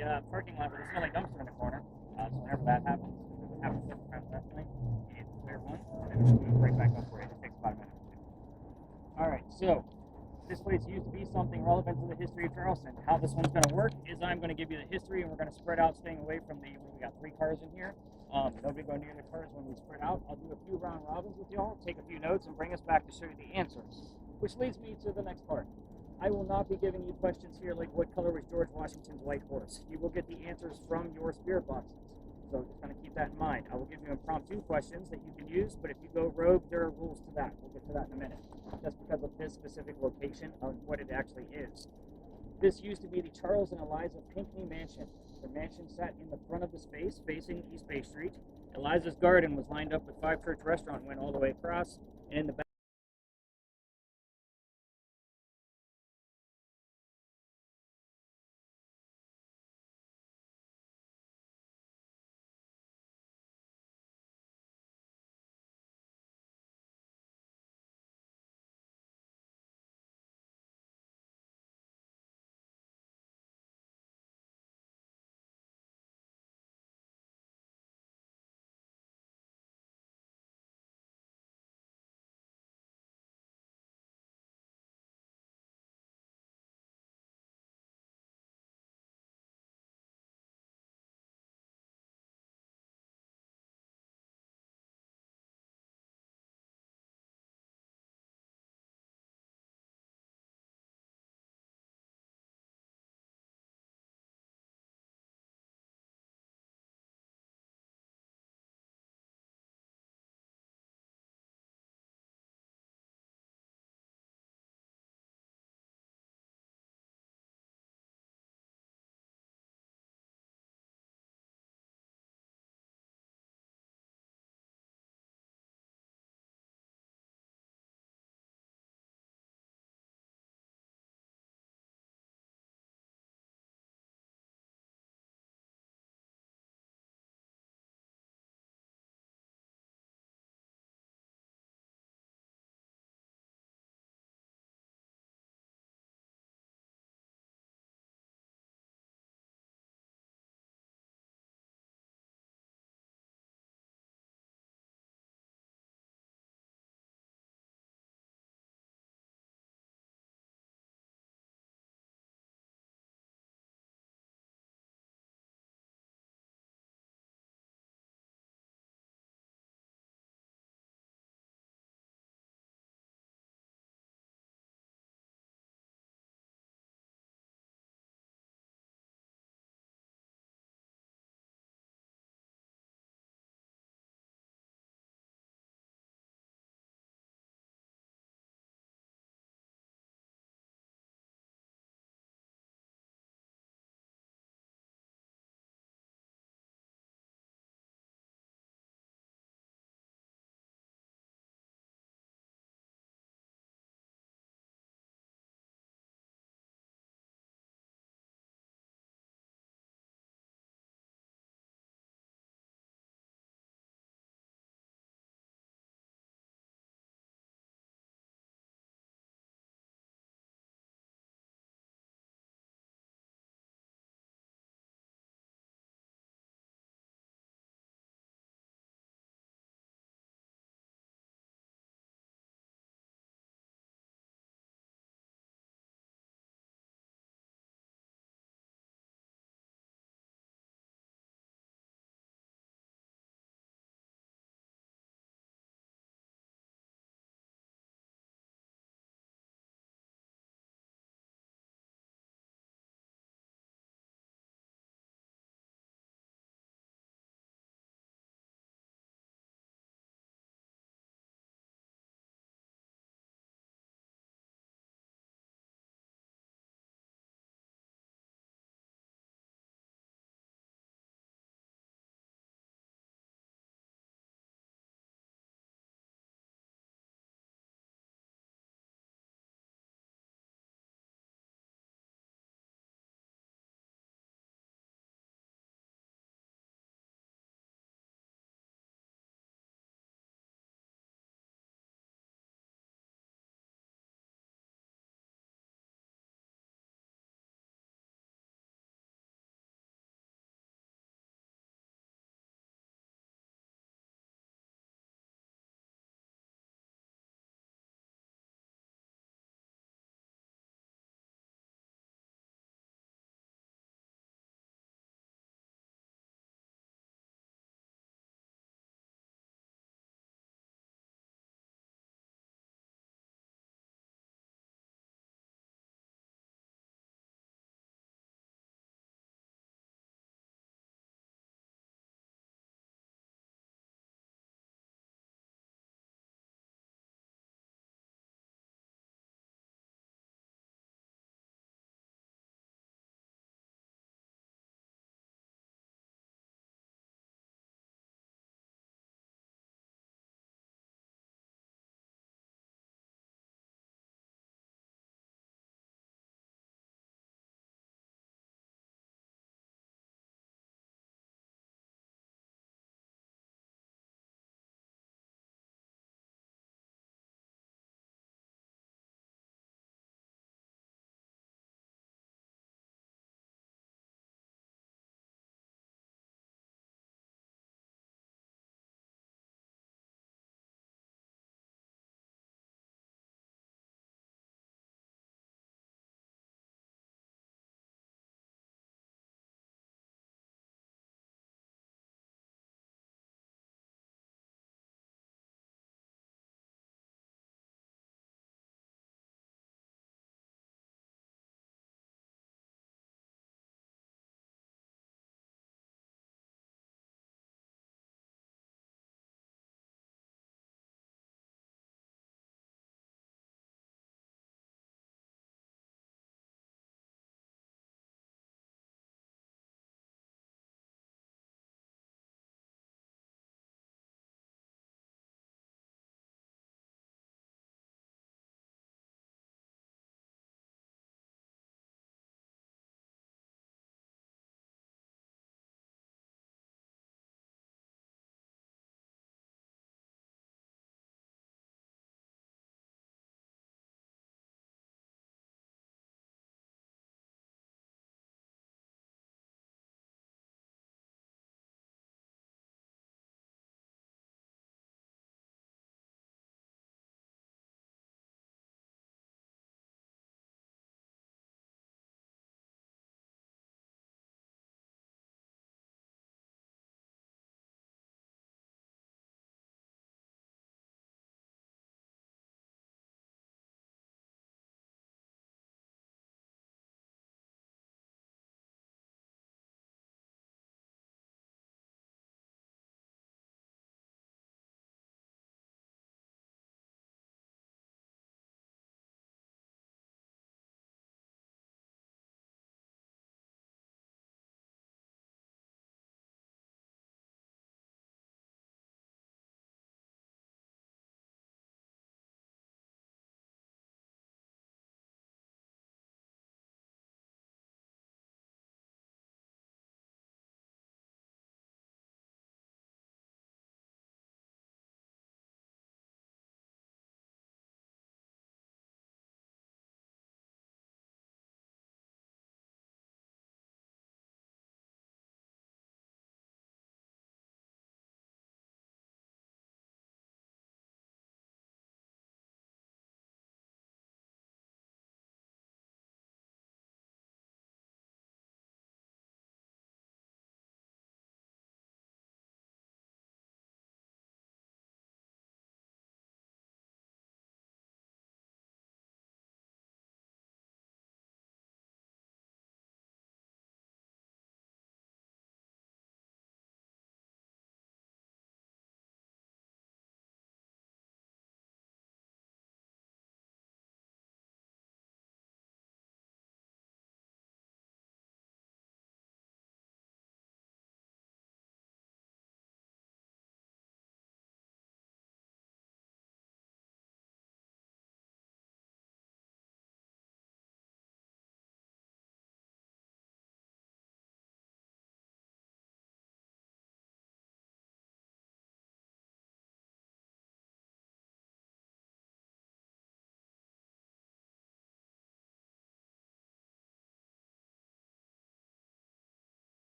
a parking lot with a smelly dumpster in the corner. So whenever that happens, because it happens several times definitely, you need to clear one, and then it should move right back up for you. It takes about a minute or two. All right, so this place used to be something relevant to the history of Charleston. How this one's going to work is I'm going to give you the history, and we're going to spread out, staying away from we got 3 cars in here. Nobody go near the cars when we spread out. I'll do a few round robins with y'all, take a few notes, and bring us back to show you the answers. Which leads me to the next part. I will not be giving you questions here like what color was George Washington's white horse. You will get the answers from your spirit boxes. So just kind of keep that in mind. I will give you impromptu questions that you can use, but if you go rogue, there are rules to that. We'll get to that in a minute. Just because of this specific location of what it actually is. This used to be the Charles and Eliza Pinckney Mansion. The mansion sat in the front of the space facing East Bay Street. Eliza's garden was lined up with 5 Church Restaurant and went all the way across, and in the back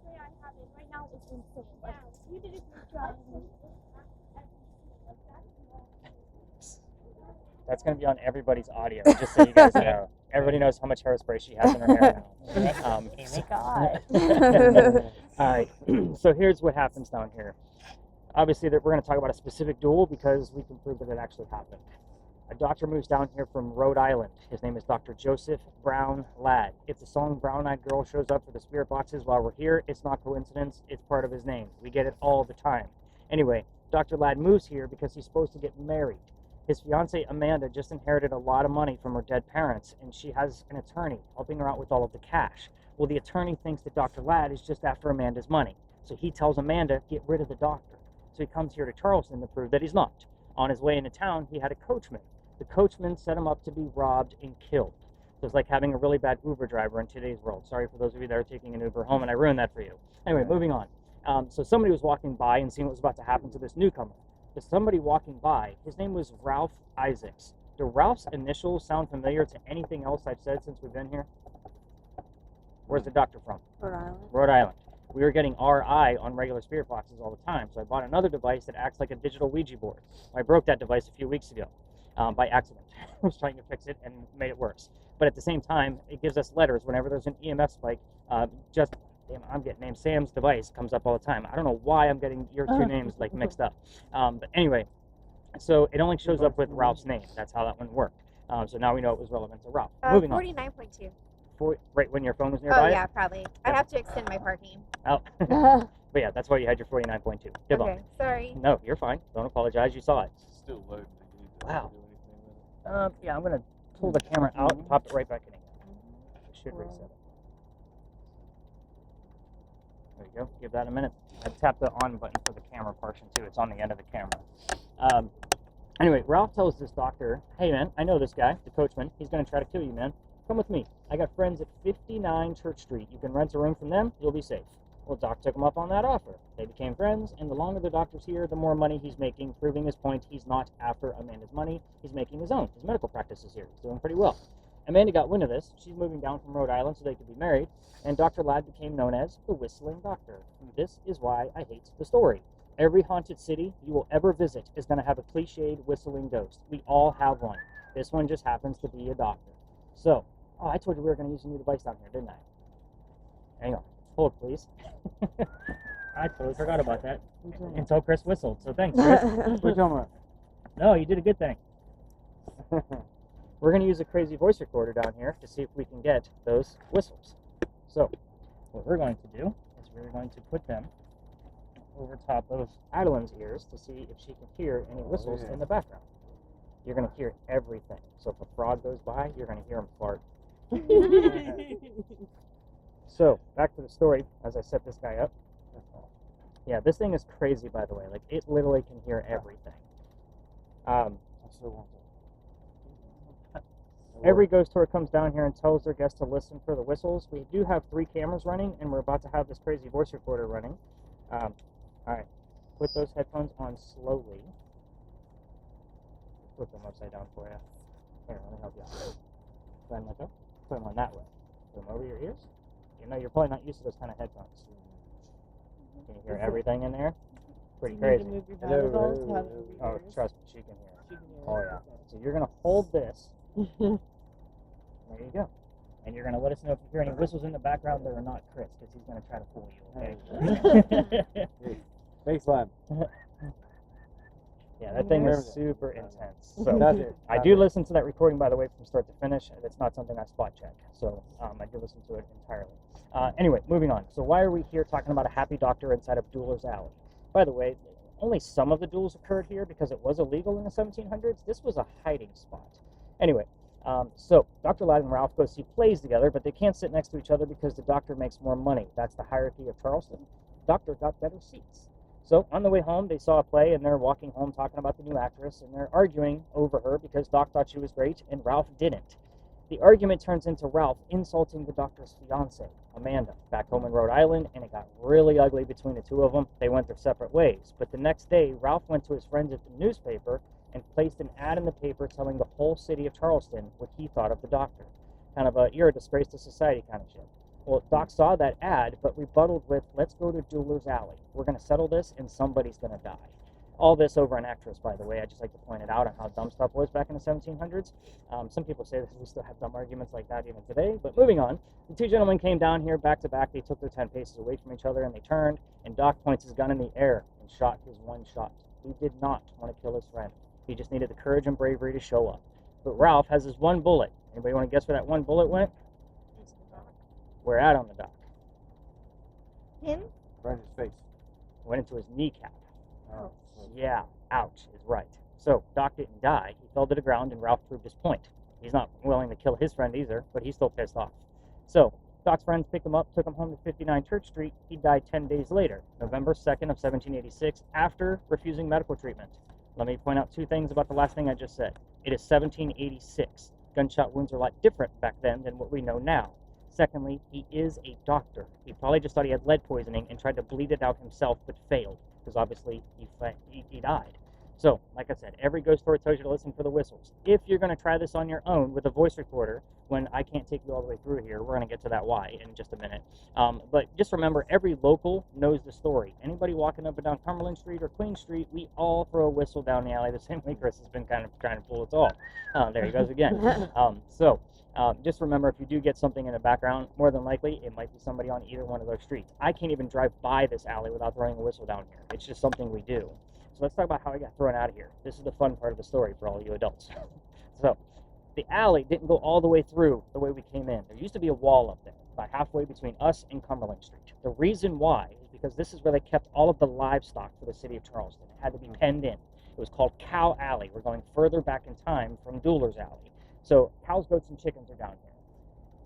say I haven't. Right now it's insane. Like, you did a great job. That's going to be on everybody's audio, just so you guys know. Everybody knows how much hairspray she has in her hair now. Oh my God. All right, so here's what happens down here. Obviously, we're going to talk about a specific duel because we can prove that it actually happened. A doctor moves down here from Rhode Island. His name is Dr. Joseph Brown Ladd. If the song Brown Eyed Girl shows up for the spirit boxes while we're here, it's not coincidence, it's part of his name. We get it all the time. Anyway, Dr. Ladd moves here because he's supposed to get married. His fiancée Amanda just inherited a lot of money from her dead parents, and she has an attorney helping her out with all of the cash. Well, the attorney thinks that Dr. Ladd is just after Amanda's money. So he tells Amanda, get rid of the doctor. So he comes here to Charleston to prove that he's not. On his way into town, he had a coachman. The coachman set him up to be robbed and killed. So it's like having a really bad Uber driver in today's world. Sorry for those of you that are taking an Uber home, and I ruined that for you. Anyway, moving on. So somebody was walking by and seeing what was about to happen to this newcomer. But somebody walking by, his name was Ralph Isaacs. Do Ralph's initials sound familiar to anything else I've said since we've been here? Where's the doctor from? Rhode Island. Rhode Island. We were getting RI on regular spirit boxes all the time, so I bought another device that acts like a digital Ouija board. I broke that device a few weeks ago by accident. I was trying to fix it and made it worse. But at the same time, it gives us letters whenever there's an EMF spike. I'm getting named Sam's device comes up all the time. I don't know why I'm getting your two names like mixed up. But anyway, so it only shows up with Ralph's name. That's how that one worked. So now we know it was relevant to Ralph. Moving on. 49.2. Right when your phone was nearby? Oh, yeah, probably. I have to extend my parking. Oh. But yeah, that's why you had your 49.2. Good Okay, sorry. No, you're fine. Don't apologize. You saw it. It's still loading. Do you need to Wow. do anything with it? Yeah, I'm going to pull the camera out and pop it right back in again. It should reset it. There you go. Give that a minute. I tapped the on button for the camera portion too. It's on the end of the camera. Anyway, Ralph tells this doctor, hey man, I know this guy, the coachman. He's going to try to kill you, man. Come with me. I got friends at 59 Church Street. You can rent a room from them. You'll be safe. Well, Doc took him up on that offer. They became friends, and the longer the doctor's here, the more money he's making, proving his point he's not after Amanda's money. He's making his own. His medical practice is here. He's doing pretty well. Amanda got wind of this. She's moving down from Rhode Island so they could be married, and Dr. Ladd became known as the Whistling Doctor. This is why I hate the story. Every haunted city you will ever visit is going to have a cliched whistling ghost. We all have one. This one just happens to be a doctor. So, I told you we were going to use a new device down here, didn't I? Hang on. Hold, please. I totally forgot about that until Chris whistled, so thanks, Chris. Which one? No, you did a good thing. We're going to use a crazy voice recorder down here to see if we can get those whistles. So, what we're going to do is we're going to put them over top of Adeline's ears to see if she can hear any whistles in the background. You're going to hear everything. So if a frog goes by, you're going to hear him fart. So, back to the story as I set this guy up. Yeah, this thing is crazy, by the way. Like, it literally can hear everything. Every ghost tour comes down here and tells their guests to listen for the whistles. We do have 3 cameras running, and we're about to have this crazy voice recorder running. Alright, put those headphones on slowly. Flip them upside down for you. Here, let me help you out. Go ahead and let go. Put them on that way. Put them over your ears. You know, you're probably not used to those kind of headphones. Can you hear everything in there? Pretty crazy. Oh, trust me, she can hear. Oh, yeah. So you're going to hold this. There you go. And you're going to let us know if you hear any whistles in the background that are not Chris, because he's going to try to fool you, okay? Thanks, Lab. Yeah, that thing is super intense. So I do listen to that recording, by the way, from start to finish. It's not something I spot check. So I do listen to it entirely. Anyway, moving on. So why are we here talking about a happy doctor inside of Dueler's Alley? By the way, only some of the duels occurred here because it was illegal in the 1700s. This was a hiding spot. Anyway, so Dr. Ladd and Ralph go see plays together, but they can't sit next to each other because the doctor makes more money. That's the hierarchy of Charleston. Doctor got better seats. So on the way home, they saw a play, and they're walking home talking about the new actress, and they're arguing over her because Doc thought she was great, and Ralph didn't. The argument turns into Ralph insulting the doctor's fiancée, Amanda, back home in Rhode Island, and it got really ugly between the two of them. They went their separate ways. But the next day, Ralph went to his friends at the newspaper and placed an ad in the paper telling the whole city of Charleston what he thought of the doctor. Kind of a, you're a disgrace to society kind of shit. Well, Doc saw that ad, but rebutted with, let's go to Jeweler's Alley. We're going to settle this, and somebody's going to die. All this over an actress, by the way. I just like to point it out on how dumb stuff was back in the 1700s. Some people say that we still have dumb arguments like that even today. But moving on, the two gentlemen came down here back to back. They took their 10 paces away from each other, and they turned, and Doc points his gun in the air and shot his one shot. He did not want to kill his friend. He just needed the courage and bravery to show up. But Ralph has his one bullet. Anybody want to guess where that one bullet went? We're out on the dock. Him? Right in his face. Went into his kneecap. Oh. Yeah, ouch is right. So Doc didn't die. He fell to the ground, and Ralph proved his point. He's not willing to kill his friend either, but he's still pissed off. So Doc's friends picked him up, took him home to 59 Church Street. He died 10 days later, November 2nd of 1786, after refusing medical treatment. Let me point out two things about the last thing I just said. It is 1786. Gunshot wounds are a lot different back then than what we know now. Secondly, he is a doctor. He probably just thought he had lead poisoning and tried to bleed it out himself, but failed, because obviously he died. So, like I said, every ghost story tells you to listen for the whistles. If you're going to try this on your own with a voice recorder, when I can't take you all the way through here, we're going to get to that why in just a minute. But just remember, every local knows the story. Anybody walking up and down Cumberland Street or Queen Street, we all throw a whistle down the alley the same way Chris has been kind of trying to fool us all. There he goes again. Just remember, if you do get something in the background, more than likely, it might be somebody on either one of those streets. I can't even drive by this alley without throwing a whistle down here. It's just something we do. So let's talk about how I got thrown out of here. This is the fun part of the story for all you adults. So the alley didn't go all the way through the way we came in. There used to be a wall up there, about halfway between us and Cumberland Street. The reason why is because this is where they kept all of the livestock for the city of Charleston. It had to be penned in. It was called Cow Alley. We're going further back in time from Jeweler's Alley. So cows, goats, and chickens are down here.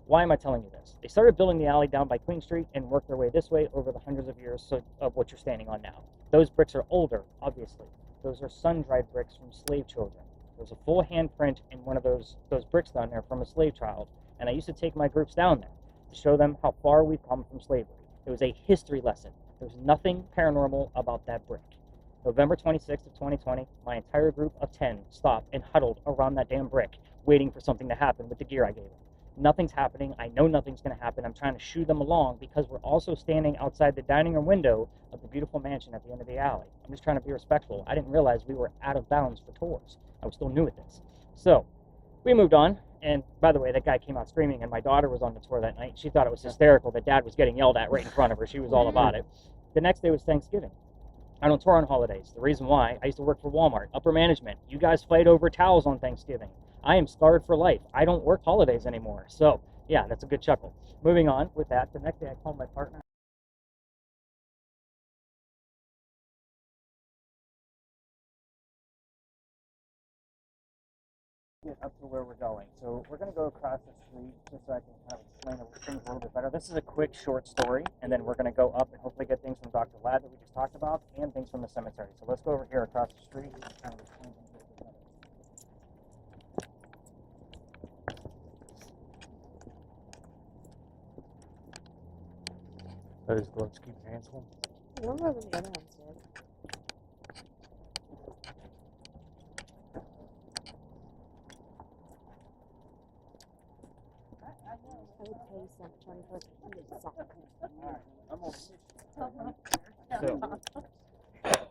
Why am I telling you this? They started building the alley down by Queen Street and worked their way this way over the hundreds of years of what you're standing on now. Those bricks are older, obviously. Those are sun-dried bricks from slave children. There's a full handprint in one of those bricks down there from a slave child, and I used to take my groups down there to show them how far we've come from slavery. It was a history lesson. There's nothing paranormal about that brick. November 26th of 2020, my entire group of 10 stopped and huddled around that damn brick, waiting for something to happen with the gear I gave them. Nothing's happening. I know nothing's going to happen. I'm trying to shoo them along because we're also standing outside the dining room window of the beautiful mansion at the end of the alley. I'm just trying to be respectful. I didn't realize we were out of bounds for tours. I was still new at this. So we moved on. And by the way, that guy came out screaming, and my daughter was on the tour that night. She thought it was hysterical that Dad was getting yelled at right in front of her. She was all about it. The next day was Thanksgiving. I don't tour on holidays. The reason why, I used to work for Walmart, upper management. You guys fight over towels on Thanksgiving. I am scarred for life. I don't work holidays anymore. So, yeah, that's a good chuckle. Moving on with that, the next day I called my partner. Get up to where we're going. So we're going to go across the street just so I can kind of explain things a little bit better. This is a quick, short story, and then we're going to go up and hopefully get things from Dr. Ladd that we just talked about and things from the cemetery. So let's go over here across the street and kind of explain things a little bit better. Those gloves keep your hands warm. Warmer than the other ones did. I would pay some 21st to eat soccer. Alright, I'm over So,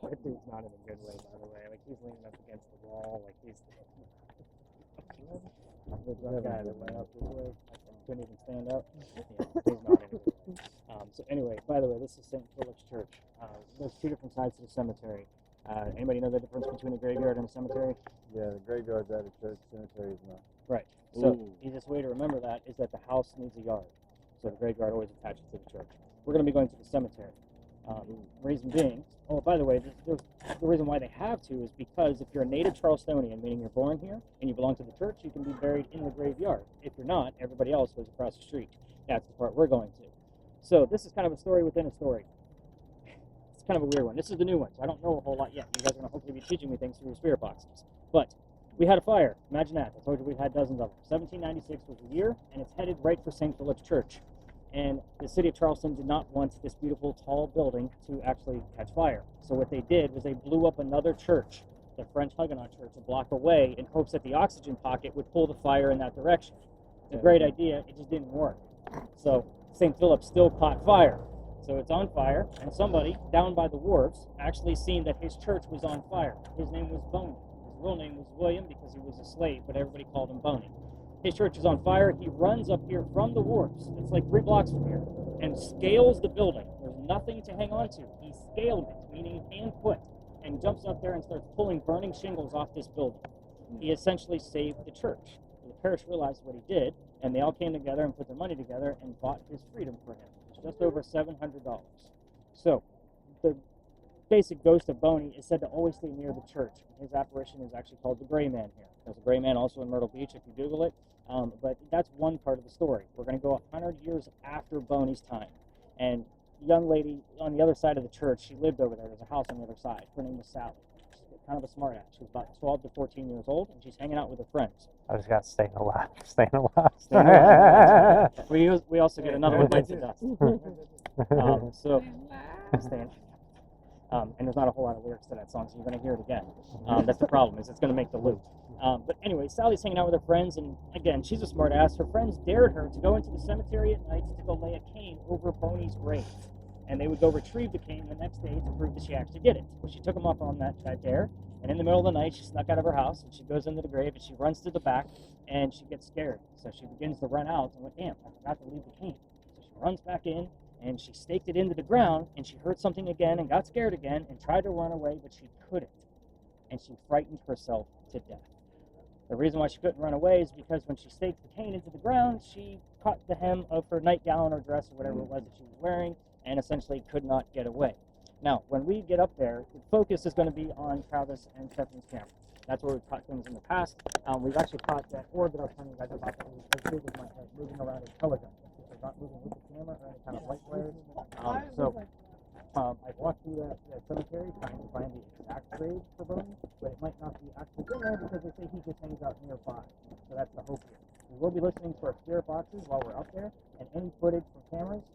that dude's not in a good way, by the way. Like, he's leaning up against the wall, like he's... the drunk guy that went up this way, like, couldn't even stand up. Yeah, he's not in a good way. So anyway, by the way, this is St. Philip's Church. There's two different sides to the cemetery. Anybody know the difference between a graveyard and a cemetery? Yeah, the graveyard's at a church, cemetery is not. Right. So Ooh. the easiest way to remember that is that the house needs a yard. So the graveyard always attaches to the church. We're going to be going to the cemetery. Reason being, oh, by the way, the reason why they have to is because if you're a native Charlestonian, meaning you're born here and you belong to the church, you can be buried in the graveyard. If you're not, everybody else goes across the street. That's the part we're going to. So this is kind of a story within a story. It's kind of a weird one. This is the new one, so I don't know a whole lot yet. You guys are going to hopefully be teaching me things through spirit boxes. But we had a fire. Imagine that. I told you we've had dozens of them. 1796 was the year, and it's headed right for St. Philip's Church. And the city of Charleston did not want this beautiful, tall building to actually catch fire. So what they did was they blew up another church, the French Huguenot church, a block away, in hopes that the oxygen pocket would pull the fire in that direction. It's a great idea. It just didn't work. So St. Philip still caught fire. So it's on fire, and somebody down by the wharves actually seen that his church was on fire. His name was Boney. His real name was William because he was a slave, but everybody called him Boney. His church is on fire. He runs up here from the wharves. It's like 3 blocks from here, and scales the building. There's nothing to hang on to. He scaled it, meaning hand foot, and jumps up there and starts pulling burning shingles off this building. He essentially saved the church. The parish realized what he did, and they all came together and put their money together and bought his freedom for him. It's just over $700. So the basic ghost of Boney is said to always stay near the church. His apparition is actually called the Gray Man here. There's a Gray Man also in Myrtle Beach if you Google it. But that's one part of the story. We're going to go 100 years after Boney's time. And a young lady on the other side of the church, she lived over there. There's a house on the other side. Her name was Sally. She's kind of a smart ass. She's about 12 to 14 years old, and she's hanging out with her friends. I just got staying alive. Staying alive. Staying alive. we also get another one bites the dust. So, staying. And there's not a whole lot of lyrics to that song, so you're going to hear it again. That's the problem, is it's going to make the loop. But anyway, Sally's hanging out with her friends, and again, she's a smart ass. Her friends dared her to go into the cemetery at night to go lay a cane over Boney's grave. And they would go retrieve the cane the next day to prove that she actually did it. Well, she took them up on that dare, and in the middle of the night, she snuck out of her house, and she goes into the grave, and she runs to the back, and she gets scared. So she begins to run out, and went, damn, I forgot to leave the cane. So she runs back in, and she staked it into the ground, and she heard something again, and got scared again, and tried to run away, but she couldn't. And she frightened herself to death. The reason why she couldn't run away is because when she staked the cane into the ground, she caught the hem of her nightgown or dress or whatever it was that she was wearing, and essentially could not get away. Now, when we get up there, the focus is going to be on Travis and Stephanie's camera. That's where we've caught things in the past. We've actually caught that orb that I was telling you guys about that was as big as my head, moving around in color gun. So not moving with the camera or any kind of light flares. I walked through that cemetery trying to find the exact grave for Boney, but it might not be actually in there because they say he just hangs out nearby. So that's the hope here. We will be listening to our spirit boxes while we're up there, and any footage from cameras.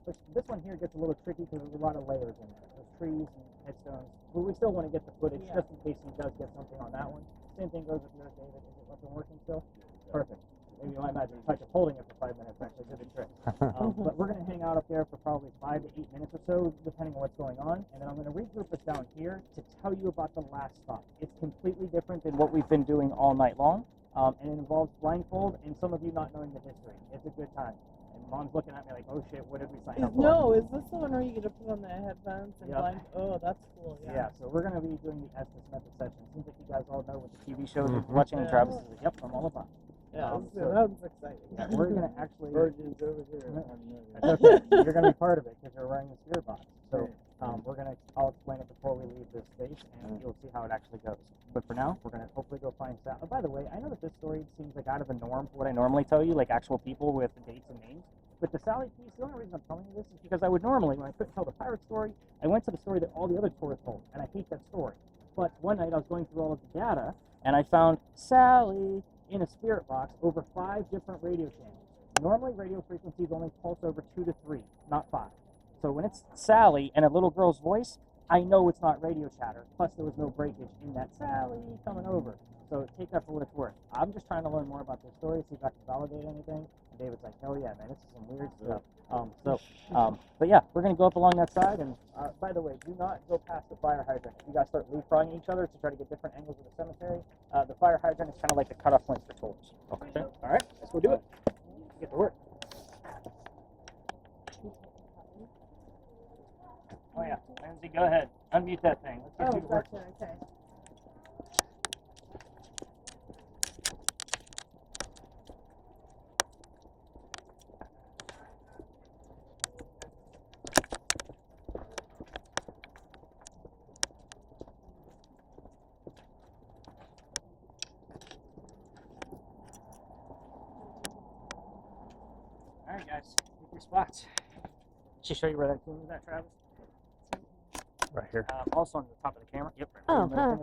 This one here gets a little tricky because there's a lot of layers in there. There's trees and headstones, but we still want to get the footage just in case he does get something on that one. Same thing goes with yours, David. Is it up and working still? Perfect. Maybe you might imagine it's like holding it for 5 minutes actually did the trick. But we're going to hang out up there for probably 5 to 8 minutes or so, depending on what's going on. And then I'm going to regroup us down here to tell you about the last stop. It's completely different than what we've been doing all night long. And it involves blindfold and some of you not knowing the history. It's a good time. And Mom's looking at me like, oh shit, what did we sign up for? No, is this the one where you get to put on the headphones and blind? Oh, that's cool. Yeah, so we're going to be doing the Estes Method session. Seems like you guys all know what the TV shows are watching, and Travis is like, yep, I'm all about it. Yeah, that's exciting. Yeah, we're going to actually... Virgins over here. That's okay. You're going to be part of it because you're wearing the spirit box. So I'll explain it before we leave this space, and you'll see how it actually goes. But for now, we're going to hopefully go find Sal. Oh, by the way, I know that this story seems like out of the norm for what I normally tell you, like actual people with dates and names. But the Sally piece, the only reason I'm telling you this is because I would normally, when I couldn't tell the pirate story, I went to the story that all the other tourists told, and I hate that story. But one night I was going through all of the data, and I found Sally in a spirit box over 5 different radio channels. Normally, radio frequencies only pulse over 2 to 3, not 5. So when it's Sally and a little girl's voice, I know it's not radio chatter. Plus, there was no breakage in that Sally coming over. So take that for what it's worth. I'm just trying to learn more about this story, see if I can validate anything. And David's like, hell yeah, man, this is some weird stuff. But yeah, we're going to go up along that side. And by the way, do not go past the fire hydrant. You guys start leapfrogging each other to try to get different angles of the cemetery. The fire hydrant is kind of like the cutoff point for tours. Okay. All right, let's go do it. Get to work. Oh yeah, Lindsey, go ahead. Unmute that thing. Let's get you to work. Gotcha, okay. All right, guys, pick your spots. Should I show you where that tune is at, Travis? Right here. Also on the top of the camera. Yep. Oh, huh.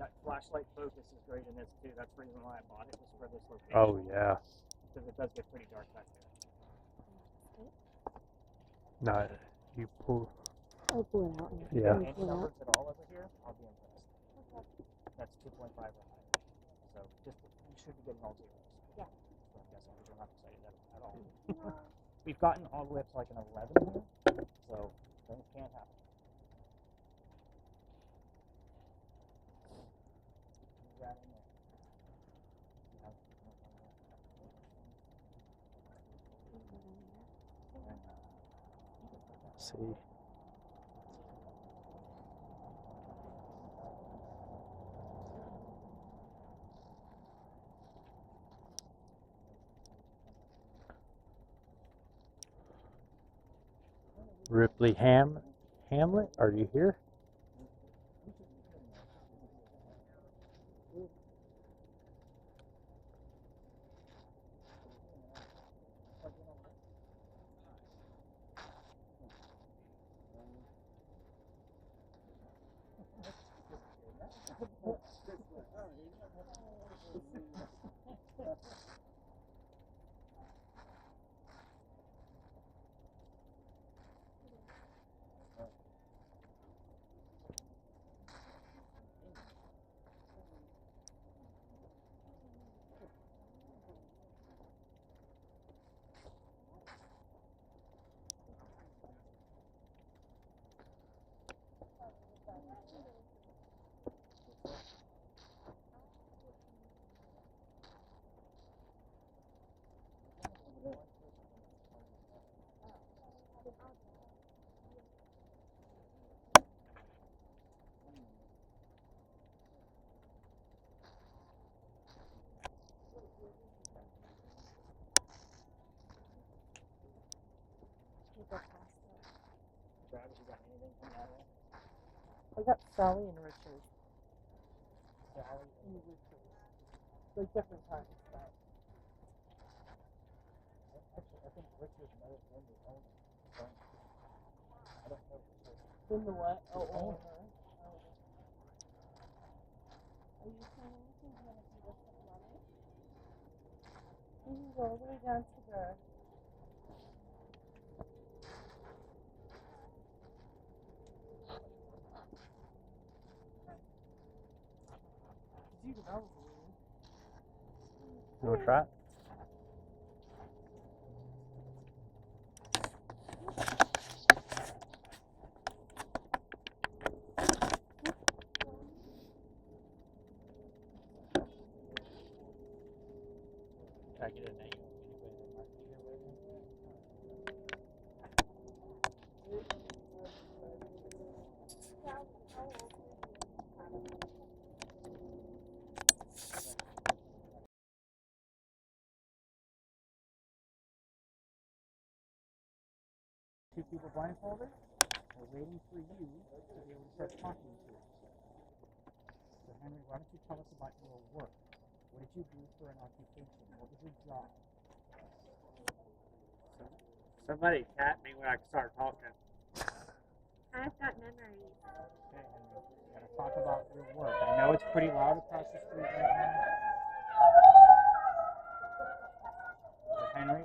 That flashlight focus is great in this too. That's the reason why I bought it, was for this location. Oh yeah. Because it does get pretty dark back there. No, you pull. I'll pull it out. Yeah. Any numbers at all over here, I'll be impressed. That's 2.5 or higher. So just you should be getting all zeros. Yeah. So I'm guessing because you're not excited at all. We've gotten all the way up to like an 11 here, so things can't happen. You got in there. See. Ripley Hamlet, are you here? Travis, you got anything from that one? I got Sally and Richard. Sally? And Richard. Like different times, but. Actually, I think Richard might have been the owner. I don't know for sure. Then the what? Oh, owner. owner. Oh. Are you saying anything? Do you want to do this with money? You can go all the way down to the. You can always leave. You want to try it? Try to get a name. Two people blindfolded. We're waiting for you to be able to start talking to us. So Henry, why don't you tell us about your work? What did you do for an occupation? What was your job? Somebody tap me when I start talking. I've got memories. Okay, Henry, we gotta talk about your work. I know it's pretty loud across the street right now. So Henry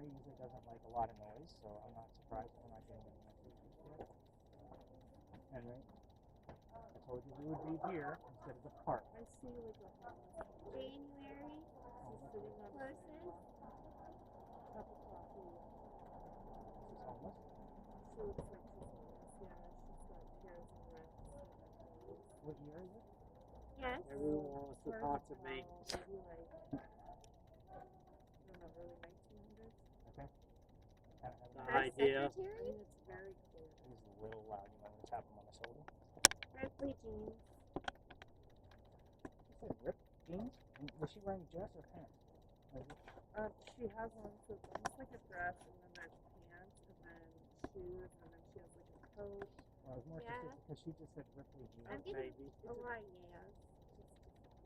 usually doesn't like a lot of noise, so I'm not surprised we're not getting any messages yet. Henry, I told you we would be here instead of the park. I see like a January. sitting on Closest. cup of coffee. She's homeless. She looks like she's homeless. Yeah, she's got tears and rips in her clothes. What year is it? Yes. Everyone wants to talk to me. Maybe like, I don't know, early 1900s. Okay. I don't have The any. idea. I Secretary? mean, it's very clear. He's a little loud, you know, when you tap him on the shoulder. Ripley jeans. You said ripped jeans? And was she wearing a dress or pants? She has on, so it's almost like a dress, and then there's pants, and then shoes, and then she has like a coat. Well, I was more Yeah. interested because she just said Ripley jeans. I'm getting Maybe. a lot of yes.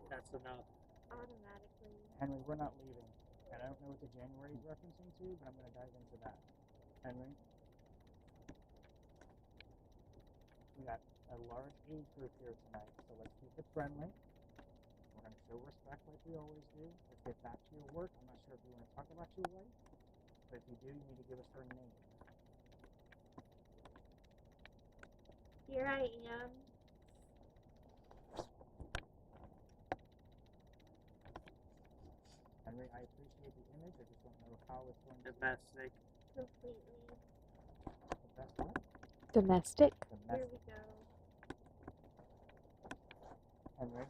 That's enough. Automatically. Henry, we're not leaving. And I don't know what the January is referencing to, but I'm going to dive into that. Henry? We got a large age group here tonight, so let's keep it friendly. We're going to show respect like we always do. Let's get back to your work. I'm not sure if you want to talk about your wife, but if you do, you need to give us her name. Here I am. Henry, I appreciate the image. I just don't know how it's going to Domestic. Completely. the best one. Domestic. Here Domestic. we go. Henry,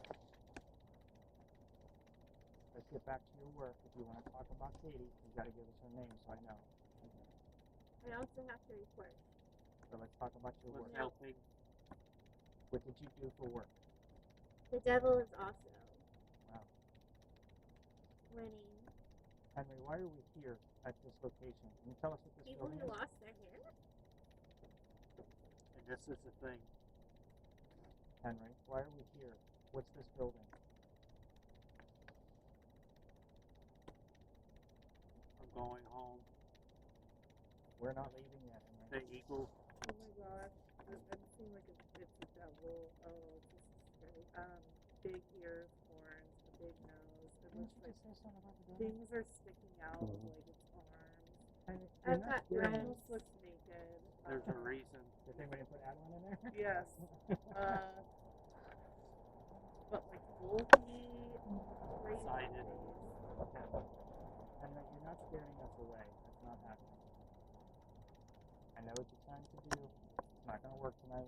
let's get back to your work. If you want to talk about Katie, you got to give us her name so I know. I also have to report. So let's talk about your Was work. helping. What did you do for work? The devil is also Wow. winning. Henry, why are we here at this location? Can you tell us what this People building who is? lost their hair? And this is the thing. Henry, why are we here? What's this building? I'm going home. We're not leaving yet, Henry. The eagle. Oh my gosh. I'm seeing like it's a devil. Oh, this is scary. Big ears, horns, a big nose. It Didn't looks you like just say something about the building? things are sticking out of like its arms. Henry, I've you're not got scaring friends. me. Almost looks naked. There's a reason. You think we didn't put Adeline in there? Yes. But like bulky, crazy. Excited. Okay. Henry, you're not scaring us away. That's not happening. I know what you're trying to do. It's not going to work tonight.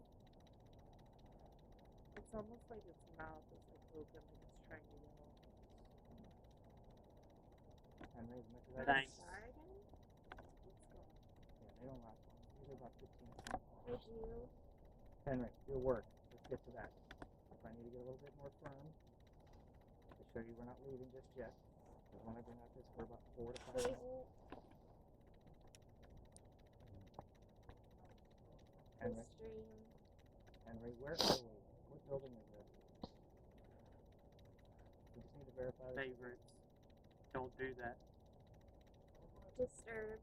It's almost like its mouth is like open, like it's trying to yell. Henry, as much as I Thanks. Garden? What's going on? Yeah, they don't last long. Usually about 15 minutes. I do. Henry, your work. Let's get to that. If I need to get a little bit more firm to show you we're not leaving just yet. We want to been at this for about 4 to 5 Wait, minutes. Henry, Extreme. Henry, where are we? What building is this? We just need to verify this. Favorites. Don't do that. Disturbed.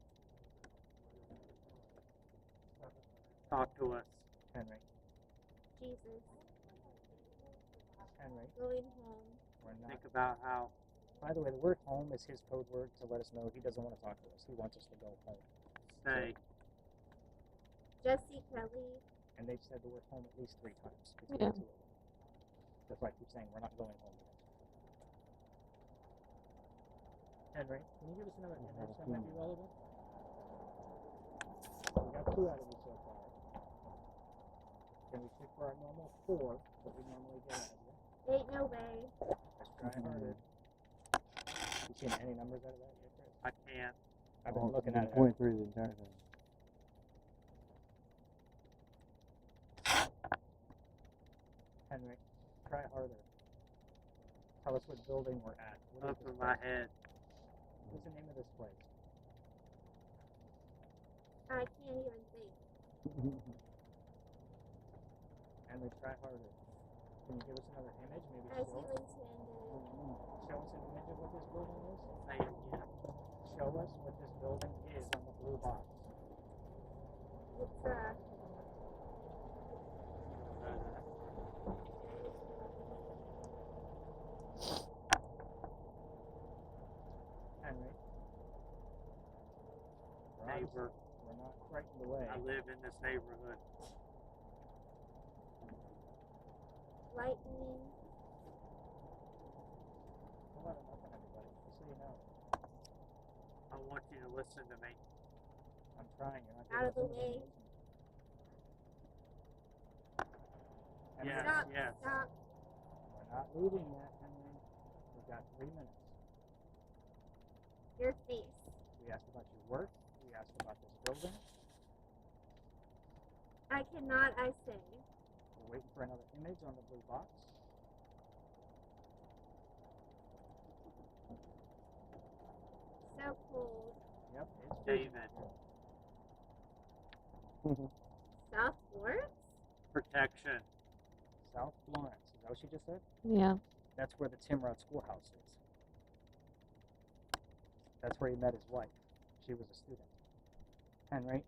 Talk to us. Henry, Jesus. Henry, Going home. we're not. Think about how. By the way, the word home is his code word to let us know he doesn't want to talk to us. He wants us to go home. Stay. Jesse Kelly. And they've said the word home at least 3 times between Yeah. the two of them. That's why I keep saying we're not going home yet. Henry, can you give us another image that might be relevant? We got 2 out of you so far. Can we shoot for our normal 4 that we normally get out of you? Ain't no way. Let's try harder. You seen any numbers out of that yet, Chris? I can't. I've been looking at it. Point through the entire thing. Henry, try harder. Tell us what building we're at. What is Up this in my place? head. What's the name of this place? I can't even think. Henry, try harder. Can you give us another image? Maybe As show you us? intended. Show us an image of what this building is. Say it again. Show us what this building is on the blue box. It's Henry. Neighbor. We're not frightened away. I live in this neighborhood. lightning. Hold on, nothing, everybody. Just so you know. I want you to listen to me. I'm trying. You're not Out of the giving us way. anything to listen. Henry, Yes, Stop. yes. Stop. we're not leaving yet, Henry. We've got 3 minutes. Your face. We asked about your work. We asked about this building. I cannot, I say. We're waiting for another image on the blue box. So cold. Yep, it's David. South Florence? Protection. South Florence. Is that what she just said? Yeah. That's where the Timrod Schoolhouse is. That's where he met his wife. She was a student. Henry,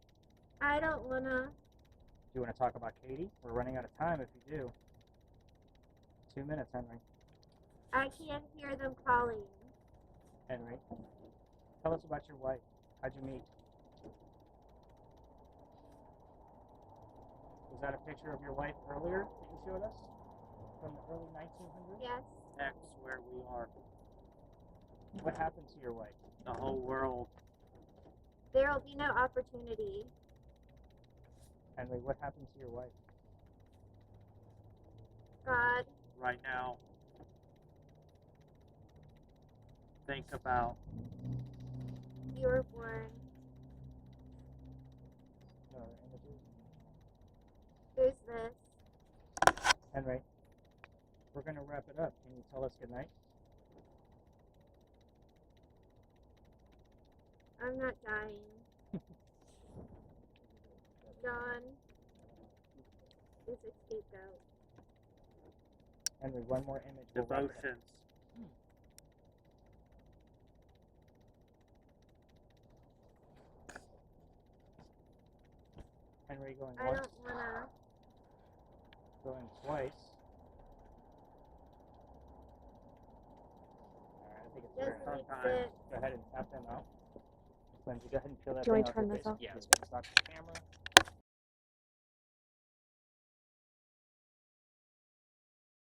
I don't wanna. you want to talk about Katie? We're running out of time if you do. 2 minutes, Henry. I can't hear them calling. Henry, tell us about your wife. How'd you meet? Was that a picture of your wife earlier that you showed us? From the early 1900s? Yes. X where we are. What happened to your wife? The whole world. There will be no opportunity. Henry, what happened to your wife? God, Right now. Think about you were born. No other images? Who's this? Henry, we're going to wrap it up. Can you tell us goodnight? I'm not dying. John is a scapegoat. Henry, one more image. We'll wrap it up. devotions. Henry going I once, don't wanna. going twice. Alright, I think it's Just fair. makes Sometimes. it. Go ahead and tap them out. Lindsey, go ahead and peel that Do you thing want off to turn your this face. off? Yeah, it's going to stop the camera.